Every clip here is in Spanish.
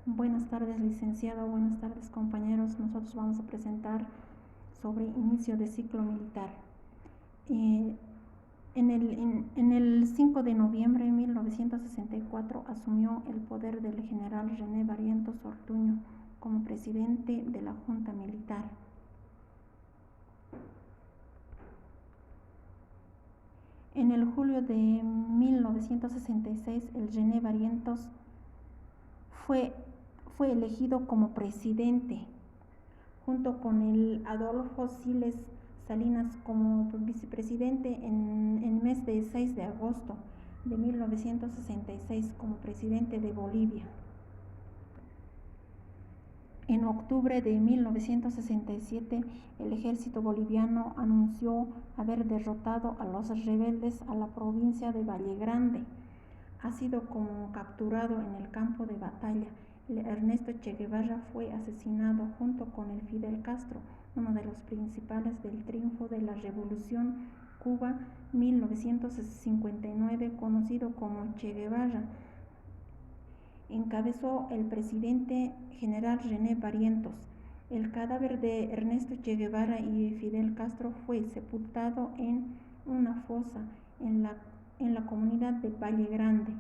Buenas tardes, licenciada. Buenas tardes, compañeros. Nosotros vamos a presentar sobre inicio de ciclo militar. Eh, en el 5 de noviembre de 1964 asumió el poder del general René Barrientos Ortuño como presidente de la Junta Militar. En el julio de 1966, el René Barrientos fue elegido como presidente, junto con el Adolfo Siles Salinas como vicepresidente en el mes de 6 de agosto de 1966 como presidente de Bolivia. En octubre de 1967, el ejército boliviano anunció haber derrotado a los rebeldes a la provincia de Valle Grande. Ha sido como capturado en el campo de batalla. Ernesto Che Guevara fue asesinado junto con el Fidel Castro, uno de los principales del triunfo de la Revolución Cuba 1959, conocido como Che Guevara. Encabezó el presidente general René Barrientos. El cadáver de Ernesto Che Guevara y Fidel Castro fue sepultado en una fosa en la comunidad de Valle Grande.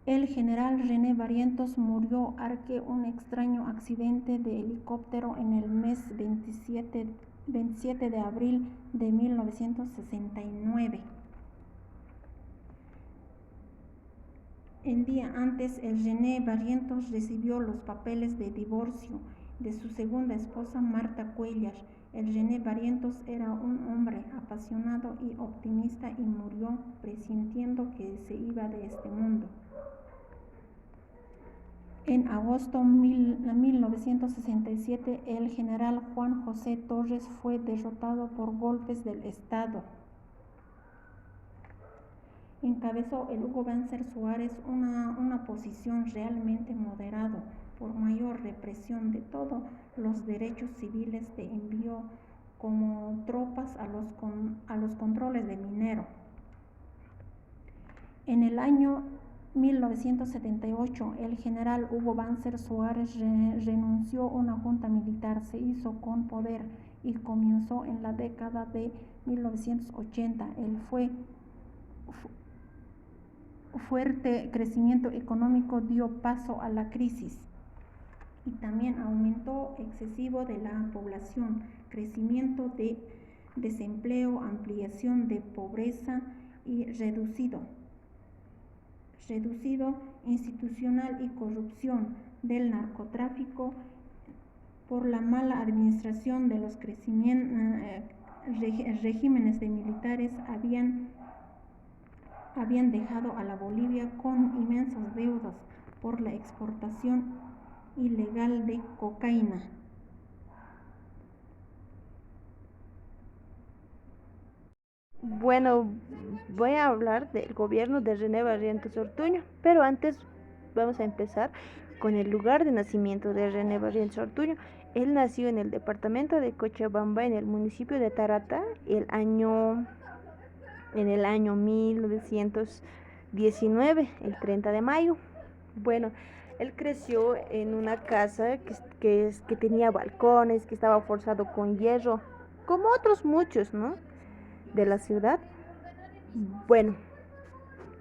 El general René Barrientos murió arque un extraño accidente de helicóptero en el mes 27 de abril de 1969. El día antes, el René Barrientos recibió los papeles de divorcio de su segunda esposa, Marta Cuéllar. El René Barrientos era un hombre apasionado y optimista y murió presintiendo que se iba de este mundo. En agosto de 1967, el general Juan José Torres fue derrotado por golpes del Estado. Encabezó el Hugo Banzer Suárez una posición realmente moderada por mayor represión de todos los derechos civiles de envío como tropas a los controles de minero. En el año 1978, el general Hugo Banzer Suárez renunció a una junta militar, se hizo con poder y comenzó en la década de 1980. El fuerte crecimiento económico dio paso a la crisis y también aumento excesivo de la población, crecimiento de desempleo, ampliación de pobreza y reducido institucional y corrupción del narcotráfico por la mala administración de los regímenes de militares habían dejado a la Bolivia con inmensas deudas por la exportación ilegal de cocaína. Bueno, voy a hablar del gobierno de René Barrientos Ortuño, pero antes vamos a empezar con el lugar de nacimiento de René Barrientos Ortuño. Él nació en el departamento de Cochabamba, en el municipio de Tarata, en el año 1919, el 30 de mayo. Bueno, él creció en una casa que tenía balcones, que estaba forzado con hierro, como otros muchos, ¿no?, de la ciudad. Bueno,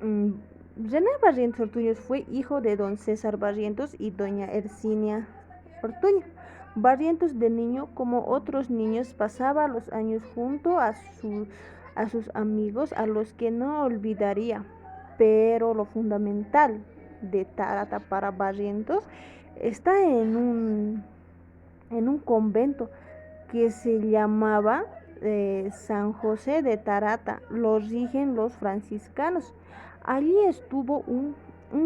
René Barrientos Ortuño fue hijo de don César Barrientos y doña Ercinia Ortuño. Barrientos de niño, como otros niños, pasaba los años junto a sus amigos, a los que no olvidaría. Pero lo fundamental de Tarata para Barrientos está en un convento que se llamaba San José de Tarata. Lo rigen los franciscanos. Allí estuvo un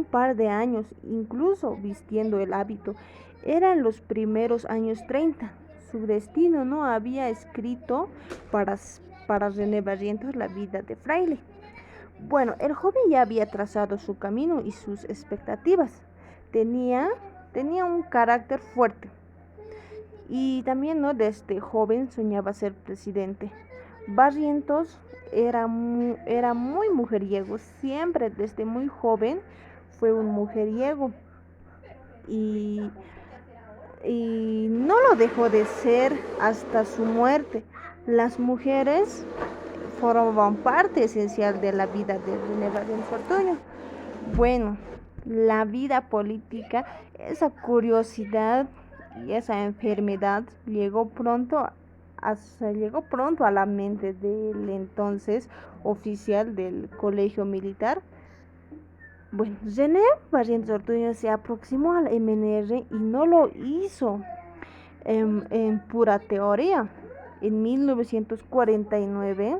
par de años, incluso vistiendo el hábito. Eran los primeros años 30. Su destino no había escrito para René Barrientos la vida de fraile. Bueno, el joven ya había trazado su camino y sus expectativas. Tenía un carácter fuerte. Y también, ¿no?, desde joven soñaba ser presidente. Barrientos era muy mujeriego, siempre desde muy joven fue un mujeriego y, y no lo dejó de ser hasta su muerte. Las mujeres formaban parte esencial de la vida de René Barrientos Ortuño. Bueno, la vida política, esa curiosidad y esa enfermedad llegó pronto a la mente del entonces oficial del colegio militar. Bueno, René Barrientos Ortuño se aproximó al MNR y no lo hizo en pura teoría. En 1949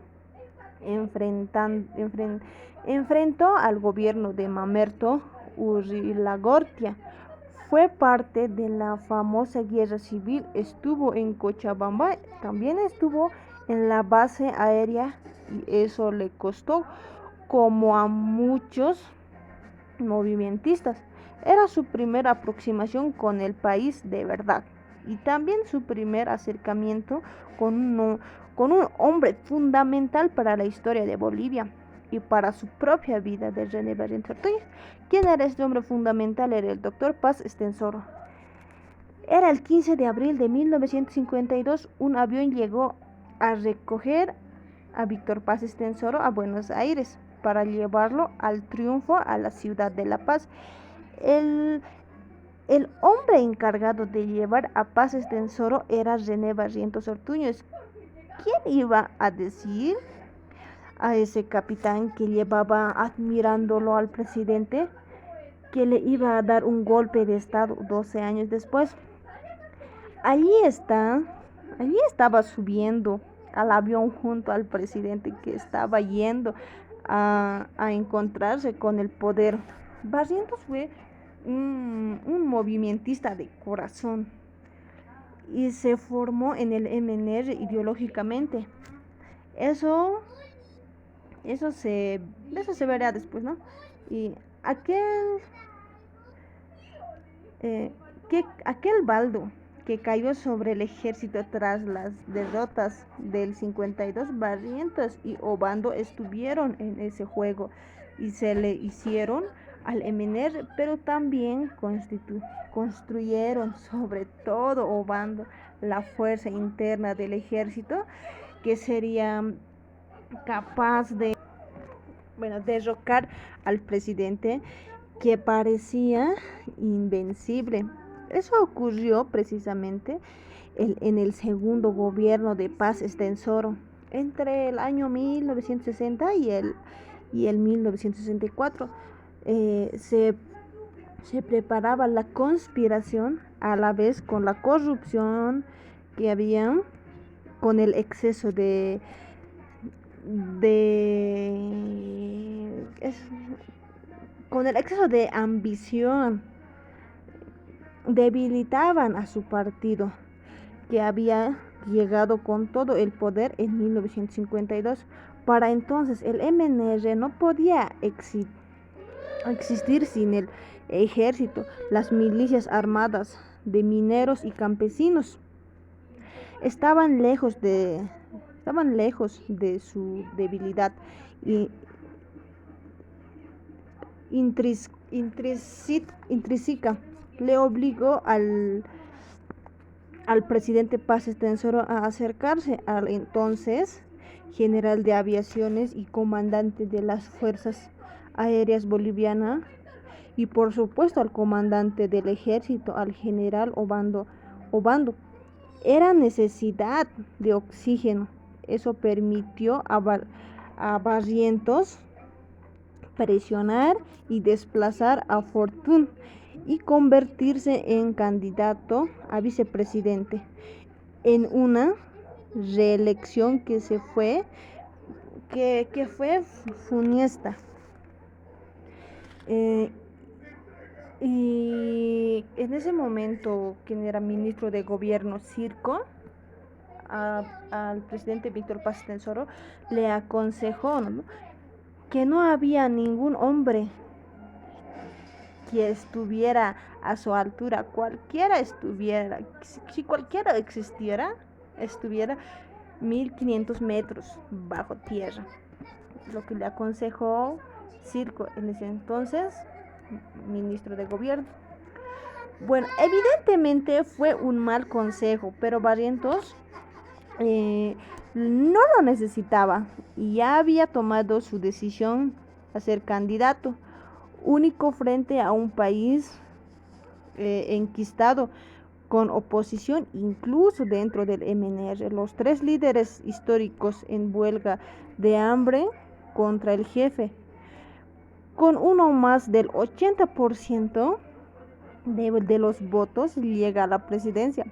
enfrentó al gobierno de Mamerto Urrilagortia. Fue parte de la famosa guerra civil, estuvo en Cochabamba, también estuvo en la base aérea y eso le costó, como a muchos movimentistas. Era su primera aproximación con el país de verdad y también su primer acercamiento con un hombre fundamental para la historia de Bolivia y para su propia vida de René Barrientos Ortuño. ¿Quién era este hombre fundamental? Era el doctor Paz Estenssoro. Era el 15 de abril de 1952, un avión llegó a recoger a Víctor Paz Estenssoro a Buenos Aires para llevarlo al triunfo a la ciudad de La Paz. El hombre encargado de llevar a Paz Estenssoro era René Barrientos Ortuño. ¿Quién iba a decir a ese capitán que llevaba admirándolo al presidente que le iba a dar un golpe de estado 12 años después? Allí estaba subiendo al avión junto al presidente que estaba yendo a encontrarse con el poder. Barrientos fue un movimentista de corazón y se formó en el MNR ideológicamente. Eso se verá después, ¿no? Y aquel baldo que cayó sobre el ejército tras las derrotas del 52, Barrientos y Obando estuvieron en ese juego y se le hicieron al MNR, pero también construyeron, sobre todo Obando, la fuerza interna del ejército que sería capaz de derrocar al presidente que parecía invencible. Eso ocurrió precisamente en el segundo gobierno de Paz Estenssoro, entre el año 1960 y el 1964. Se preparaba la conspiración a la vez con la corrupción que había, con el exceso con el exceso de ambición. Debilitaban a su partido, que había llegado con todo el poder en 1952. Para entonces el MNR no podía existir sin el ejército. Las milicias armadas de mineros y campesinos estaban lejos de su debilidad y intrínseca. Le obligó al presidente Paz Estenssoro a acercarse al entonces general de aviaciones y comandante de las fuerzas aéreas bolivianas y por supuesto al comandante del ejército, al general Obando. Era necesidad de oxígeno. Eso permitió a Barrientos presionar y desplazar a Fortuny y convertirse en candidato a vicepresidente en una reelección que fue funesta. Y en ese momento, quien era ministro de gobierno, Circo, al presidente Víctor Paz Estenssoro le aconsejó, ¿no?, que no había ningún hombre que estuviera a su altura. Si cualquiera existiera, estuviera 1500 metros bajo tierra. Lo que le aconsejó Circo en ese entonces, ministro de gobierno. Bueno, evidentemente fue un mal consejo, pero Barrientos no lo necesitaba y ya había tomado su decisión a ser candidato, único frente a un país enquistado con oposición incluso dentro del MNR. Los tres líderes históricos en huelga de hambre contra el jefe, con uno más del 80% de los votos llega a la presidencia,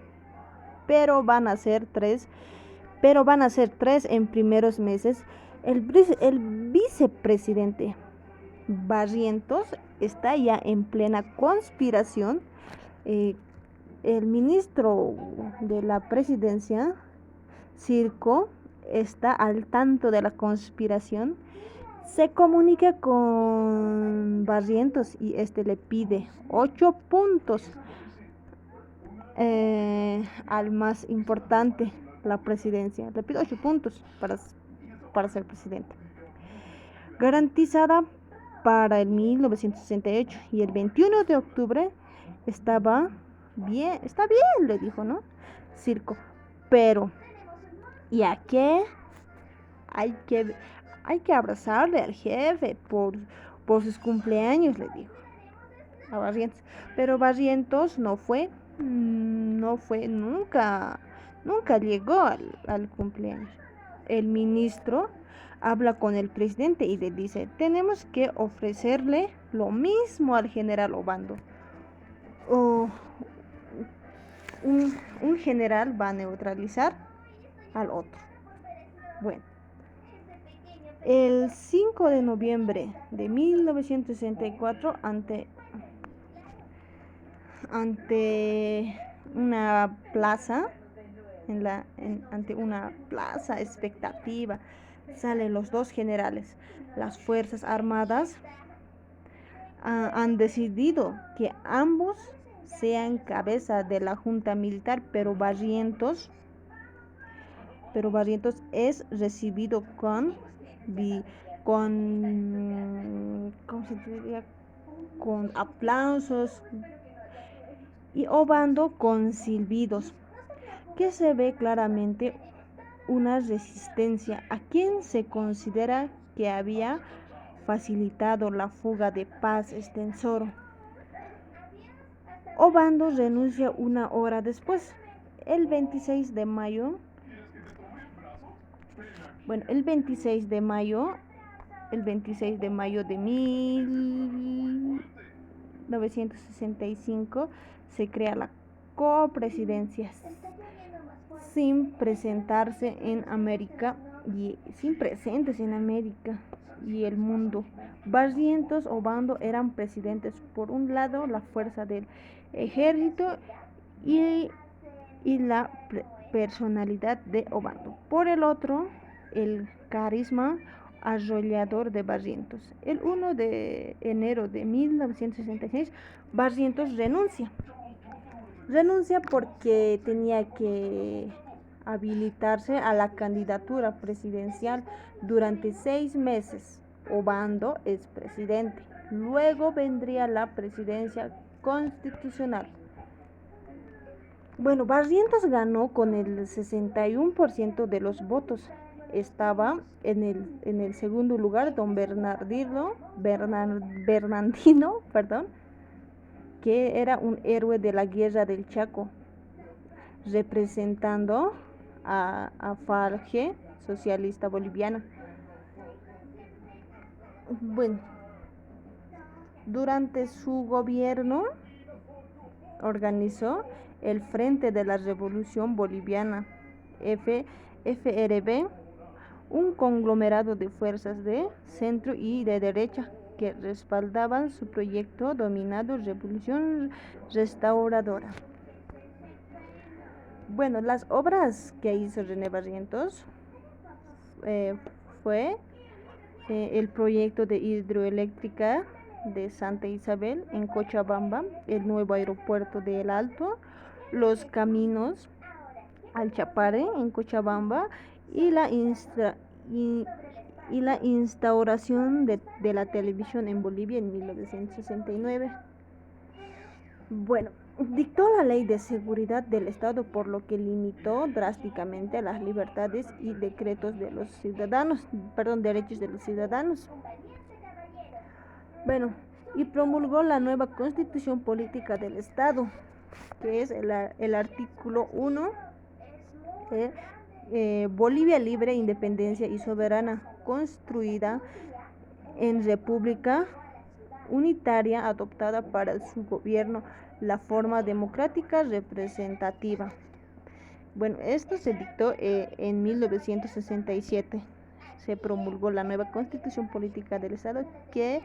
pero van a ser tres en primeros meses. El vicepresidente Barrientos está ya en plena conspiración. El ministro de la presidencia, Circo, está al tanto de la conspiración. Se comunica con Barrientos y este le pide 8 puntos al más importante, la presidencia. Le pide 8 puntos para ser presidente. Garantizada para el 1968 y el 21 de octubre está bien, le dijo, ¿no? Circo, pero ¿y a qué? Hay que abrazarle al jefe por sus cumpleaños, le dijo a Barrientos. Pero Barrientos no fue, nunca llegó al cumpleaños. El ministro habla con el presidente y le dice, tenemos que ofrecerle lo mismo al general Obando. Un general va a neutralizar al otro. Bueno, el 5 de noviembre de 1964, ante una plaza, ante una plaza expectativa, salen los dos generales. Las Fuerzas Armadas han decidido que ambos sean cabeza de la Junta Militar, pero Barrientos es recibido con ¿cómo se diría? Con aplausos, y Obando con silbidos, que se ve claramente una resistencia a quien se considera que había facilitado la fuga de Paz Estenssoro. Obando renuncia una hora después, el 26 de mayo. Bueno, el 26 de mayo de 1965 se crea la copresidencia sin presentes en América y el mundo. Barrientos, Obando eran presidentes. Por un lado, la fuerza del ejército y la personalidad de Obando. Por el otro, el carisma arrollador de Barrientos. El 1 de enero de 1966, Barrientos renuncia porque tenía que habilitarse a la candidatura presidencial durante 6 meses. Obando es presidente. Luego vendría la presidencia constitucional. Bueno, Barrientos ganó con el 61% de los votos. Estaba en el segundo lugar don Bernardino, que era un héroe de la guerra del Chaco, representando a Falange Socialista Boliviana. Bueno, durante su gobierno organizó el Frente de la Revolución Boliviana, FRB, un conglomerado de fuerzas de centro y de derecha que respaldaban su proyecto denominado Revolución Restauradora. Bueno, las obras que hizo René Barrientos fue el proyecto de hidroeléctrica de Santa Isabel en Cochabamba, el nuevo aeropuerto de El Alto, los caminos al Chapare en Cochabamba y la y la instauración de la televisión en Bolivia en 1969. Bueno, dictó la Ley de Seguridad del Estado, por lo que limitó drásticamente las libertades y derechos de los ciudadanos. Bueno, y promulgó la nueva Constitución Política del Estado, que es el artículo 1, Bolivia libre, independencia y soberana, construida en república unitaria, adoptada para su gobierno la forma democrática representativa. Bueno, esto se dictó en 1967. Se promulgó la nueva Constitución Política del Estado, que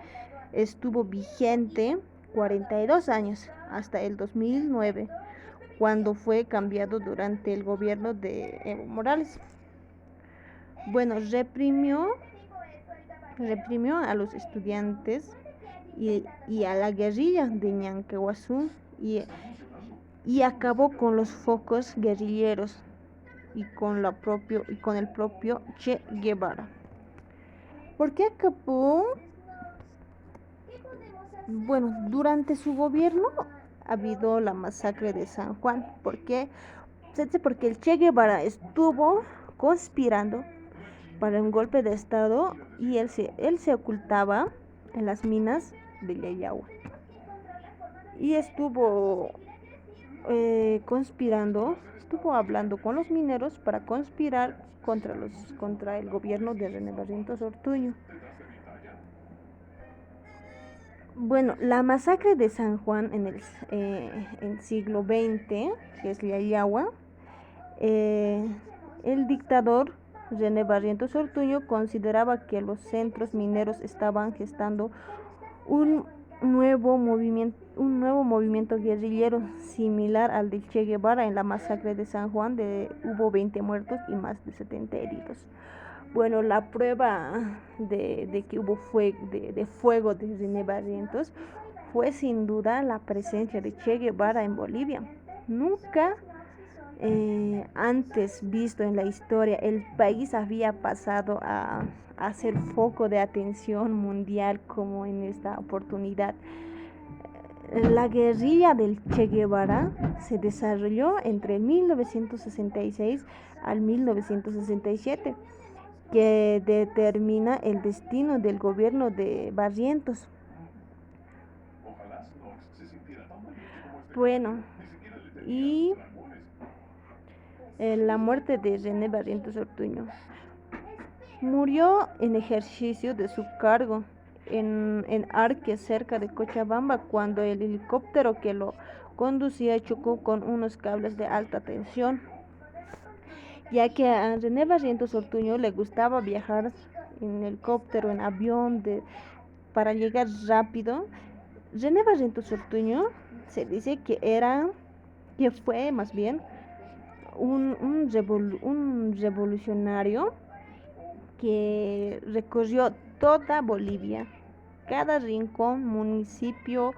estuvo vigente 42 años, hasta el 2009, cuando fue cambiado durante el gobierno de Evo Morales. Bueno, reprimió a los estudiantes y a la guerrilla de Ñanquehuazú, y acabó con los focos guerrilleros y con el propio Che Guevara. ¿Por qué acabó? Bueno, durante su gobierno ha habido la masacre de San Juan. ¿Por qué? Porque el Che Guevara estuvo conspirando para un golpe de estado, y él se ocultaba en las minas de Yayagua y estuvo estuvo hablando con los mineros para conspirar contra el gobierno de René Barrientos Ortuño. Bueno, la masacre de San Juan en el siglo XX, que es Yayagua, el dictador René Barrientos Ortuño consideraba que los centros mineros estaban gestando un nuevo movimiento guerrillero similar al de Che Guevara. En la masacre de San Juan hubo 20 muertos y más de 70 heridos. Bueno, la prueba de que hubo fuego de René Barrientos fue sin duda la presencia de Che Guevara en Bolivia. Nunca antes visto en la historia, el país había pasado a ser foco de atención mundial como en esta oportunidad. La guerrilla del Che Guevara se desarrolló entre 1966 al 1967, que determina el destino del gobierno de Barrientos. Bueno, y la muerte de René Barrientos Ortuño. Murió en ejercicio de su cargo en Arque, cerca de Cochabamba, cuando el helicóptero que lo conducía chocó con unos cables de alta tensión. Ya que a René Barrientos Ortuño le gustaba viajar en helicóptero, en avión, para llegar rápido. René Barrientos Ortuño se dice que fue más bien un revolucionario que recorrió toda Bolivia, cada rincón, municipio,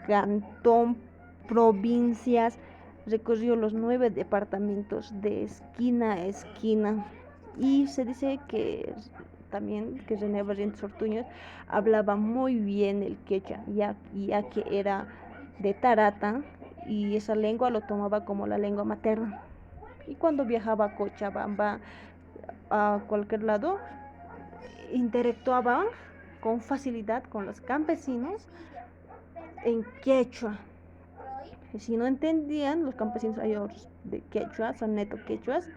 cantón, provincias. Recorrió los 9 departamentos de esquina a esquina, y se dice que también que René Barrientos Ortuño hablaba muy bien el quechua, ya que era de Tarata, y esa lengua lo tomaba como la lengua materna. Y cuando viajaba a Cochabamba, a cualquier lado, interactuaba con facilidad con los campesinos en quechua. Si no entendían los campesinos de quechua, son neto quechuas,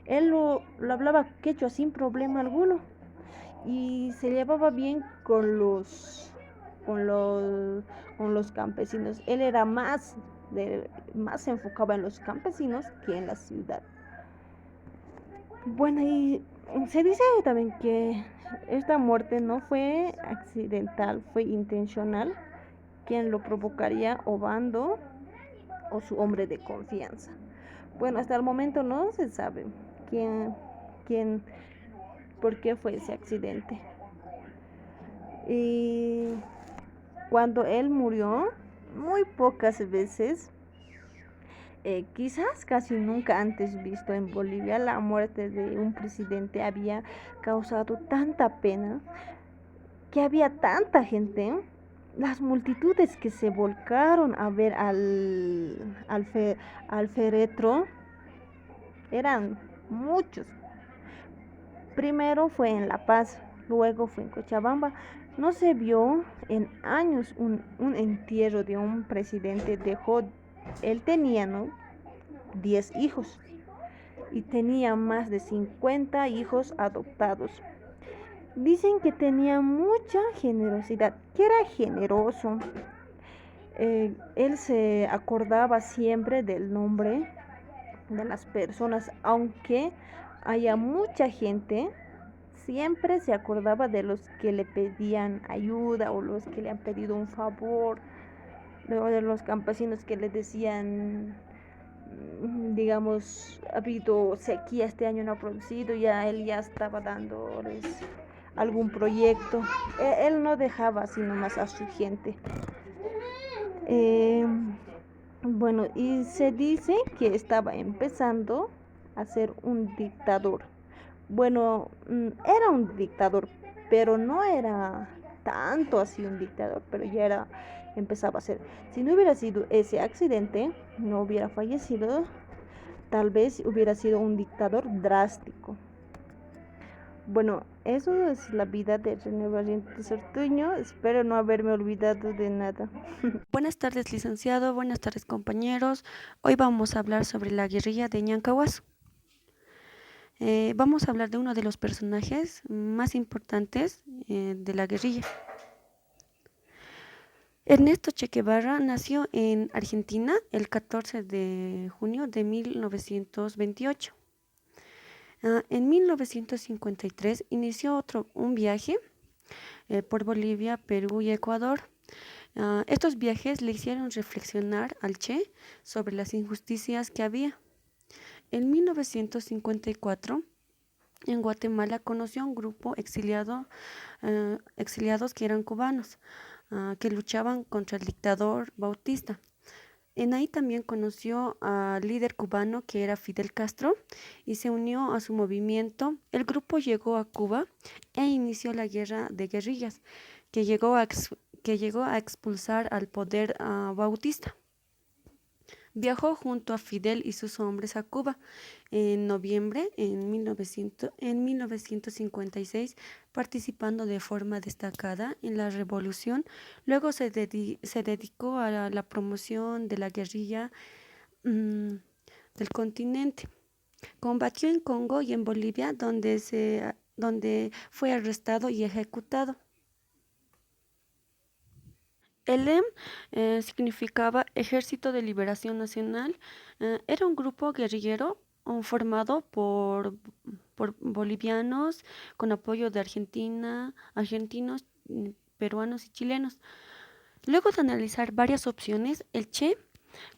él lo hablaba quechua sin problema alguno, y se llevaba bien con los campesinos. Él era más se enfocaba en los campesinos que en la ciudad. Bueno, y se dice también que esta muerte no fue accidental, fue intencional. Quien lo provocaría, Obando o su hombre de confianza. Bueno, hasta el momento no se sabe por qué fue ese accidente. Y cuando él murió, muy pocas veces Quizás casi nunca antes visto en Bolivia, la muerte de un presidente había causado tanta pena, que había tanta gente, las multitudes que se volcaron a ver al féretro eran muchos. Primero fue en La Paz, luego fue en Cochabamba. No se vio en años un entierro de un presidente. Él tenía, ¿no?, 10 hijos y tenía más de 50 hijos adoptados. Dicen que tenía mucha generosidad, que era generoso. Él se acordaba siempre del nombre de las personas, aunque haya mucha gente, siempre se acordaba de los que le pedían ayuda o los que le han pedido un favor, de los campesinos que le decían, digamos, ha habido sequía este año, no ha producido, ya él ya estaba dándoles algún proyecto. Él no dejaba así nomás a su gente. Bueno, y se dice que estaba empezando a ser un dictador. Bueno, era un dictador, pero no era tanto así un dictador, pero empezaba a ser. Si no hubiera sido ese accidente, no hubiera fallecido, tal vez hubiera sido un dictador drástico. Bueno, eso es la vida de René Barrientos Ortuño. Espero no haberme olvidado de nada. Buenas tardes, licenciado. Buenas tardes, compañeros. Hoy vamos a hablar sobre la guerrilla de Ñancahuazo. Vamos a hablar de uno de los personajes más importantes de la guerrilla. Ernesto Che Guevara nació en Argentina el 14 de junio de 1928. En 1953 inició un viaje por Bolivia, Perú y Ecuador. Estos viajes le hicieron reflexionar al Che sobre las injusticias que había. En 1954, en Guatemala conoció a un grupo exiliados que eran cubanos, que luchaban contra el dictador Bautista. En ahí también conoció al líder cubano que era Fidel Castro y se unió a su movimiento. El grupo llegó a Cuba e inició la guerra de guerrillas, que llegó a expulsar al poder Bautista. Viajó junto a Fidel y sus hombres a Cuba en noviembre en 1956, participando de forma destacada en la revolución. Luego se dedicó a la promoción de la guerrilla del continente. Combatió en Congo y en Bolivia, donde fue arrestado y ejecutado. El significaba Ejército de Liberación Nacional. Era un grupo guerrillero formado por bolivianos con apoyo de argentinos, peruanos y chilenos. Luego de analizar varias opciones, el Che,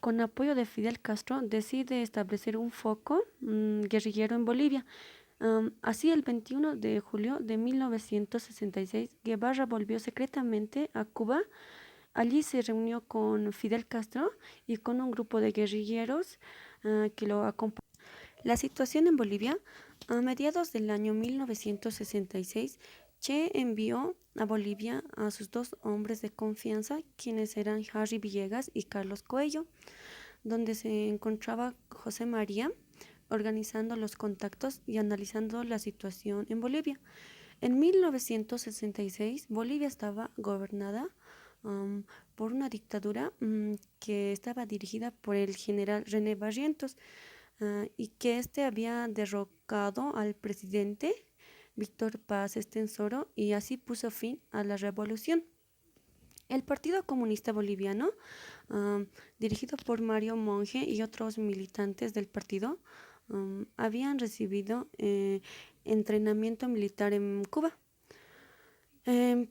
con apoyo de Fidel Castro, decide establecer un foco guerrillero en Bolivia. Así, el 21 de julio de 1966, Guevara volvió secretamente a Cuba. Allí se reunió con Fidel Castro y con un grupo de guerrilleros que lo acompañaron. La situación en Bolivia. A mediados del año 1966, Che envió a Bolivia a sus dos hombres de confianza, quienes eran Harry Villegas y Carlos Coello, donde se encontraba José María, organizando los contactos y analizando la situación en Bolivia. En 1966, Bolivia estaba gobernada por una dictadura que estaba dirigida por el general René Barrientos y que había derrocado al presidente Víctor Paz Estenssoro y así puso fin a la revolución. El Partido Comunista Boliviano, dirigido por Mario Monge y otros militantes del partido, habían recibido entrenamiento militar en Cuba.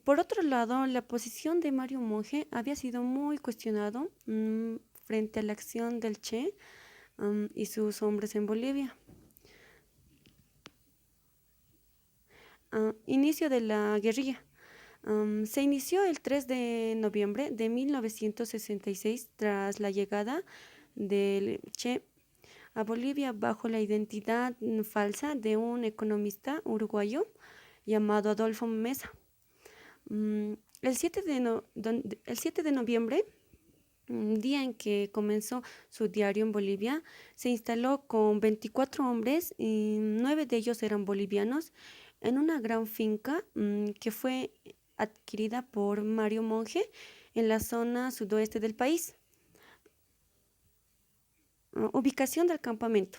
Por otro lado, la posición de Mario Monge había sido muy cuestionado frente a la acción del Che y sus hombres en Bolivia. Inicio de la guerrilla. Se inició el 3 de noviembre de 1966 tras la llegada del Che a Bolivia bajo la identidad falsa de un economista uruguayo llamado Adolfo Mesa. El 7 el 7 de noviembre, día en que comenzó su diario en Bolivia, se instaló con 24 hombres y 9 de ellos eran bolivianos en una gran finca que fue adquirida por Mario Monge en la zona sudoeste del país. Ubicación del campamento.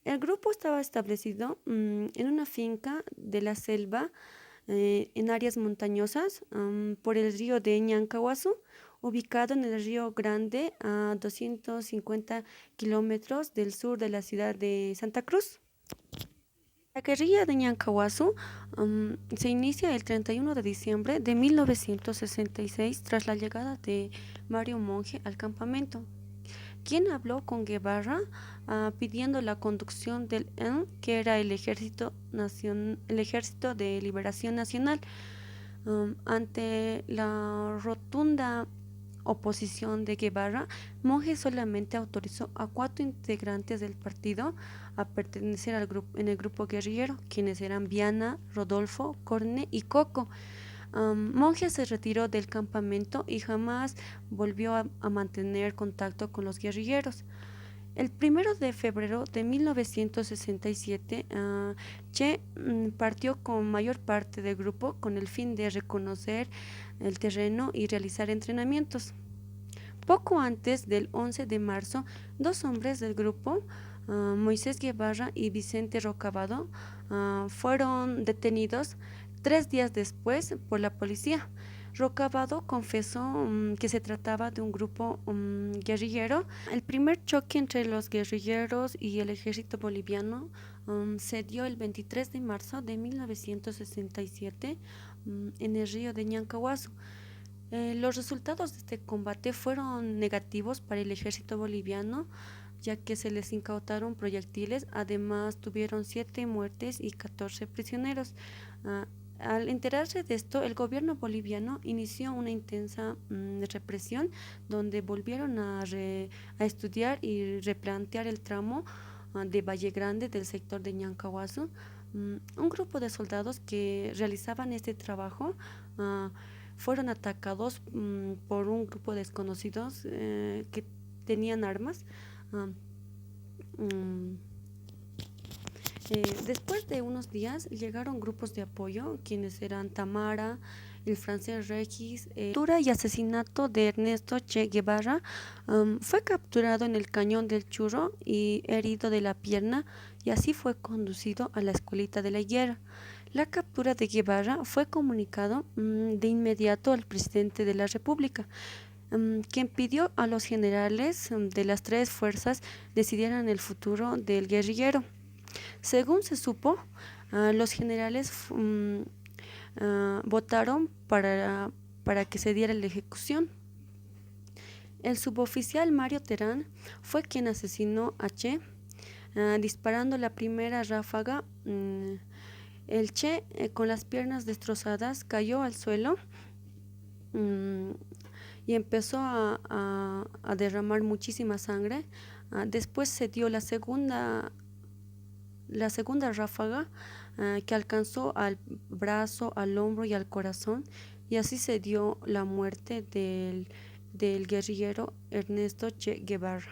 El grupo estaba establecido en una finca de la selva en áreas montañosas por el río de Ñancahuazú, ubicado en el Río Grande a 250 kilómetros del sur de la ciudad de Santa Cruz. La guerrilla de Ñancahuazú se inicia el 31 de diciembre de 1966 tras la llegada de Mario Monge al campamento, quien habló con Guevara pidiendo la conducción del EN, que era el Ejército de Liberación Nacional. Ante la rotunda oposición de Guevara, Monge solamente autorizó a 4 integrantes del partido a pertenecer en el grupo guerrillero, quienes eran Viana, Rodolfo, Corne y Coco. Monge se retiró del campamento y jamás volvió a mantener contacto con los guerrilleros. El 1 de febrero de 1967, Che partió con mayor parte del grupo con el fin de reconocer el terreno y realizar entrenamientos. Poco antes del 11 de marzo, 2 hombres del grupo, Moisés Guevara y Vicente Rocabado, fueron detenidos 3 días después por la policía. Rocabado confesó que se trataba de un grupo guerrillero. El primer choque entre los guerrilleros y el ejército boliviano se dio el 23 de marzo de 1967 en el río de Ñancahuazú. Los resultados de este combate fueron negativos para el ejército boliviano, ya que se les incautaron proyectiles. Además, tuvieron 7 muertes y 14 prisioneros. Al enterarse de esto, el gobierno boliviano inició una intensa represión, donde volvieron a estudiar y replantear el tramo de Valle Grande del sector de Ñancahuazú. Un grupo de soldados que realizaban este trabajo fueron atacados por un grupo de desconocidos que tenían armas. Después de unos días llegaron grupos de apoyo, quienes eran Tamara, el francés Regis, captura y asesinato de Ernesto Che Guevara. Fue capturado en el Cañón del Churro y herido de la pierna, y así fue conducido a la escuelita de la higuera. La captura de Guevara fue comunicado de inmediato al presidente de la República, quien pidió a los generales de las 3 fuerzas decidieran el futuro del guerrillero. Según se supo, los generales votaron para que se diera la ejecución. El suboficial Mario Terán fue quien asesinó a Che, disparando la primera ráfaga. El Che, con las piernas destrozadas, cayó al suelo y empezó a derramar muchísima sangre. Después se dio la segunda ráfaga, que alcanzó al brazo, al hombro y al corazón, y así se dio la muerte del guerrillero Ernesto Che Guevara.